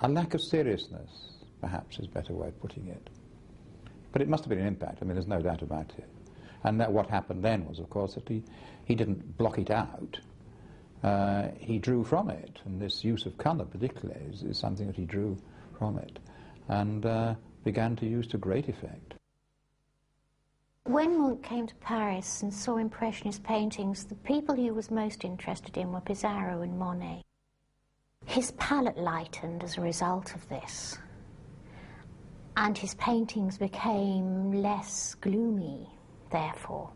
a lack of seriousness, perhaps is a better way of putting it. But it must have been an impact, I mean, there's no doubt about it. And that what happened then was, of course, that he didn't block it out. He drew from it, and this use of colour particularly is something that he drew from it, and began to use to great effect. When Munch came to Paris and saw Impressionist paintings, the people he was most interested in were Pissarro and Monet. His palette lightened as a result of this, and his paintings became less gloomy, therefore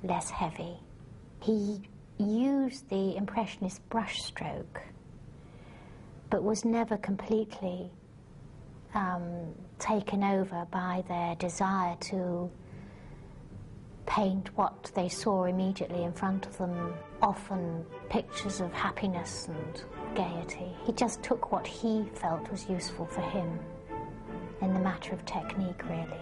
less heavy. He used the Impressionist brushstroke, but was never completely taken over by their desire to paint what they saw immediately in front of them, often pictures of happiness and gaiety. He just took what he felt was useful for him in the matter of technique, really.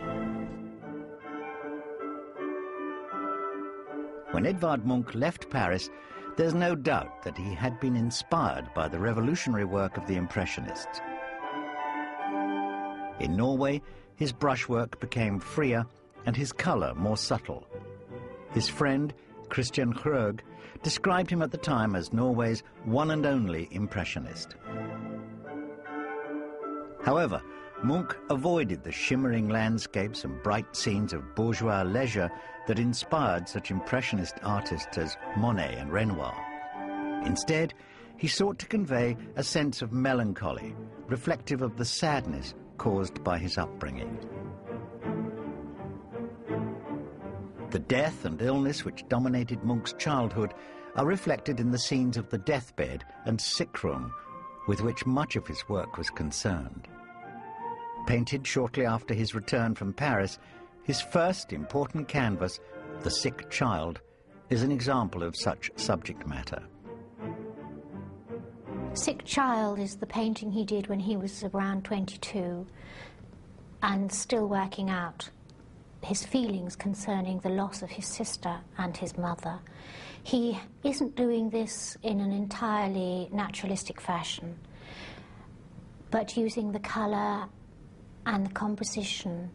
When Edvard Munch left Paris, there's no doubt that he had been inspired by the revolutionary work of the Impressionists. In Norway, his brushwork became freer and his colour more subtle. His friend, Christian Krogh, described him at the time as Norway's one and only Impressionist. However, Munch avoided the shimmering landscapes and bright scenes of bourgeois leisure that inspired such Impressionist artists as Monet and Renoir. Instead, he sought to convey a sense of melancholy, reflective of the sadness caused by his upbringing. The death and illness which dominated Munch's childhood are reflected in the scenes of the deathbed and sick room with which much of his work was concerned. Painted shortly after his return from Paris, his first important canvas, The Sick Child, is an example of such subject matter. Sick Child is the painting he did when he was around 22 and still working out his feelings concerning the loss of his sister and his mother. He isn't doing this in an entirely naturalistic fashion, but using the colour and the composition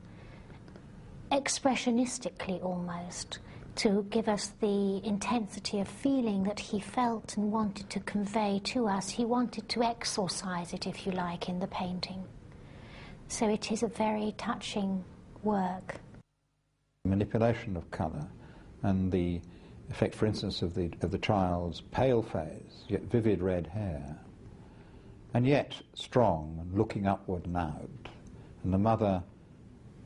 expressionistically almost to give us the intensity of feeling that he felt and wanted to convey to us. He wanted to exorcise it, if you like, in the painting. So it is a very touching work. Manipulation of colour and the effect, for instance, of the child's pale face, yet vivid red hair, and yet strong and looking upward and out, and the mother,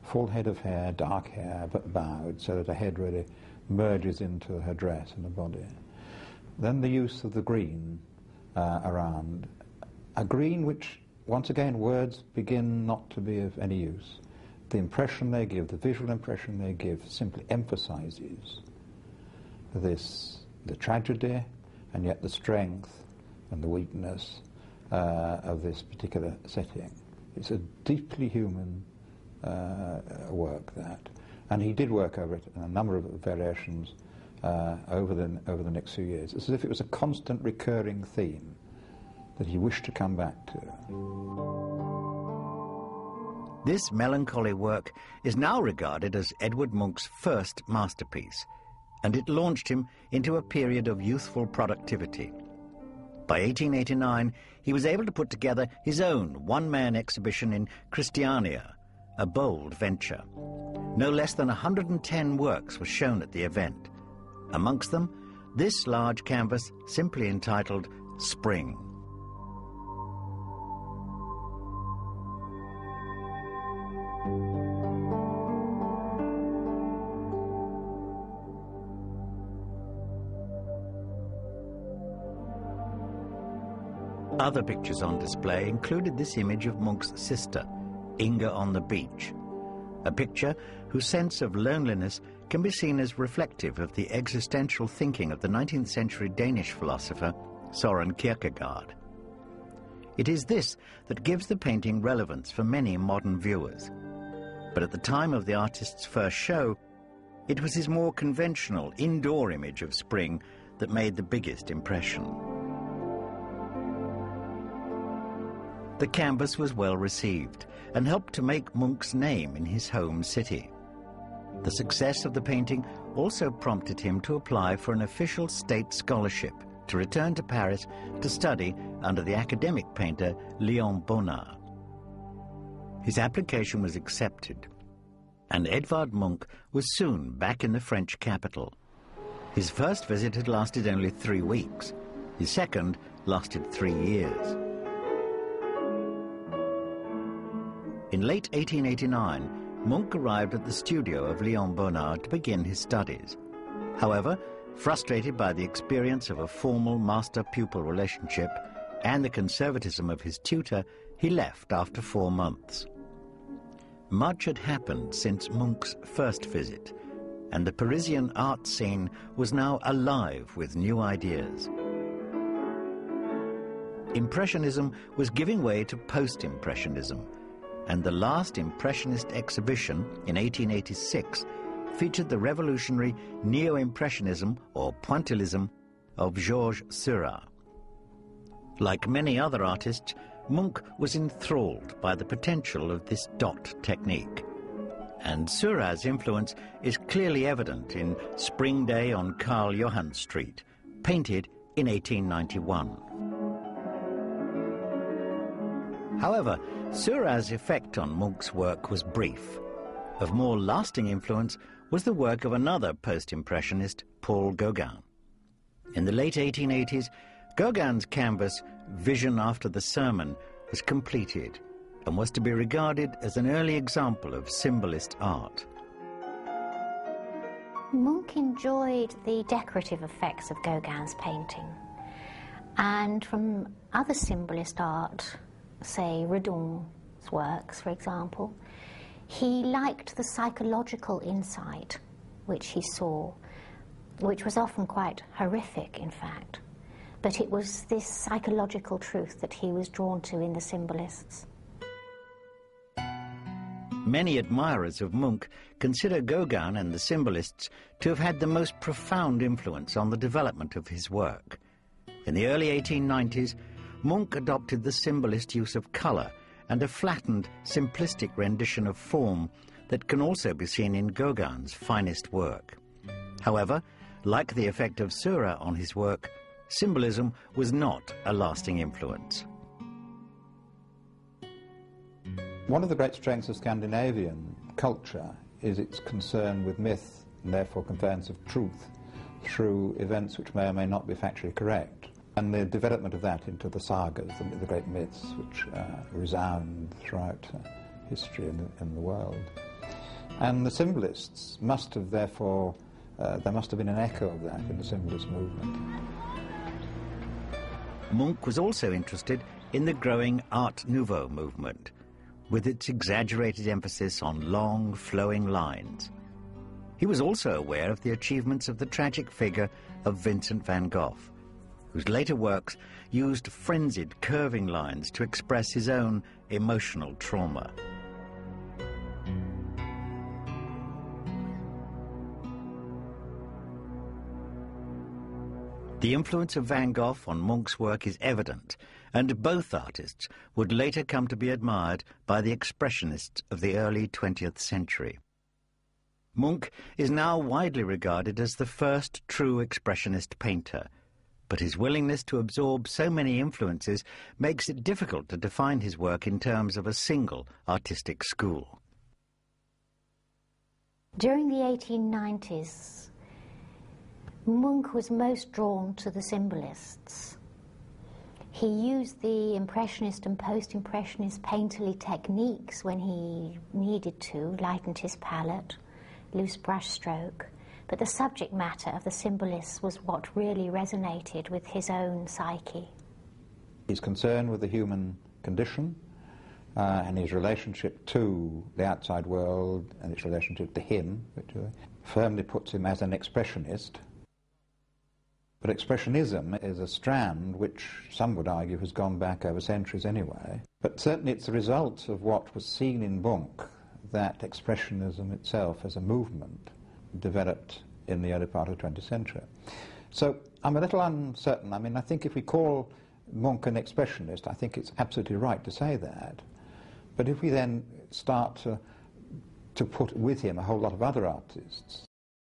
full head of hair, dark hair, but bowed, so that her head really merges into her dress and her body. Then the use of the green around, a green which, once again, words begin not to be of any use. The impression they give, the visual impression they give, simply emphasizes the tragedy and yet the strength and the weakness of this particular setting. It's a deeply human work, that. And he did work over it in a number of variations over the next few years. It's as if it was a constant recurring theme that he wished to come back to. This melancholy work is now regarded as Edvard Munch's first masterpiece, and it launched him into a period of youthful productivity. By 1889, he was able to put together his own one-man exhibition in Christiania, a bold venture. No less than 110 works were shown at the event. Amongst them, this large canvas simply entitled Spring. Other pictures on display included this image of Munch's sister, Inga on the beach, a picture whose sense of loneliness can be seen as reflective of the existential thinking of the 19th century Danish philosopher Søren Kierkegaard. It is this that gives the painting relevance for many modern viewers. But at the time of the artist's first show, it was his more conventional indoor image of spring that made the biggest impression. the canvas was well received and helped to make Munch's name in his home city. The success of the painting also prompted him to apply for an official state scholarship to return to Paris to study under the academic painter Léon Bonnard. His application was accepted, and Edvard Munch was soon back in the French capital. His first visit had lasted only 3 weeks. His second lasted 3 years. In late 1889, Munch arrived at the studio of Léon Bonnard to begin his studies. However, frustrated by the experience of a formal master-pupil relationship and the conservatism of his tutor, he left after 4 months. Much had happened since Munch's first visit, and the Parisian art scene was now alive with new ideas. Impressionism was giving way to post-Impressionism, and the last Impressionist exhibition in 1886 featured the revolutionary Neo-Impressionism or Pointillism of Georges Seurat. Like many other artists, Munch was enthralled by the potential of this dot technique. And Seurat's influence is clearly evident in Spring Day on Karl Johann Street, painted in 1891. However, Seurat's effect on Munch's work was brief. Of more lasting influence was the work of another post-impressionist, Paul Gauguin. In the late 1880s, Gauguin's canvas, Vision After the Sermon, was completed and was to be regarded as an early example of symbolist art. Munch enjoyed the decorative effects of Gauguin's painting, and from other symbolist art, say Redon's works, for example, he liked the psychological insight which he saw, which was often quite horrific, in fact. But it was this psychological truth that he was drawn to in the symbolists. Many admirers of Munch consider Gauguin and the symbolists to have had the most profound influence on the development of his work. In the early 1890s, Munch adopted the symbolist use of colour and a flattened, simplistic rendition of form that can also be seen in Gauguin's finest work. However, like the effect of Seurat on his work, symbolism was not a lasting influence. One of the great strengths of Scandinavian culture is its concern with myth and therefore conveyance of truth through events which may or may not be factually correct, and the development of that into the sagas, the great myths which resound throughout history in the world. And the symbolists must have therefore, there must have been an echo of that in the symbolist movement. Munch was also interested in the growing Art Nouveau movement, with its exaggerated emphasis on long, flowing lines. He was also aware of the achievements of the tragic figure of Vincent van Gogh, whose later works used frenzied, curving lines to express his own emotional trauma. The influence of Van Gogh on Munch's work is evident, and both artists would later come to be admired by the expressionists of the early 20th century. Munch is now widely regarded as the first true expressionist painter, but his willingness to absorb so many influences makes it difficult to define his work in terms of a single artistic school. During the 1890s, Munch was most drawn to the symbolists. He used the Impressionist and Post-Impressionist painterly techniques when he needed to, lightened his palette, loose brush stroke, but the subject matter of the symbolists was what really resonated with his own psyche. He's concerned with the human condition and his relationship to the outside world and its relationship to him, which firmly puts him as an expressionist. But expressionism is a strand which some would argue has gone back over centuries anyway. But certainly it's the result of what was seen in Munch that expressionism itself as a movement developed in the early part of the 20th century. So I'm a little uncertain. I mean, I think if we call Munch an expressionist, I think it's absolutely right to say that. But if we then start to put with him a whole lot of other artists,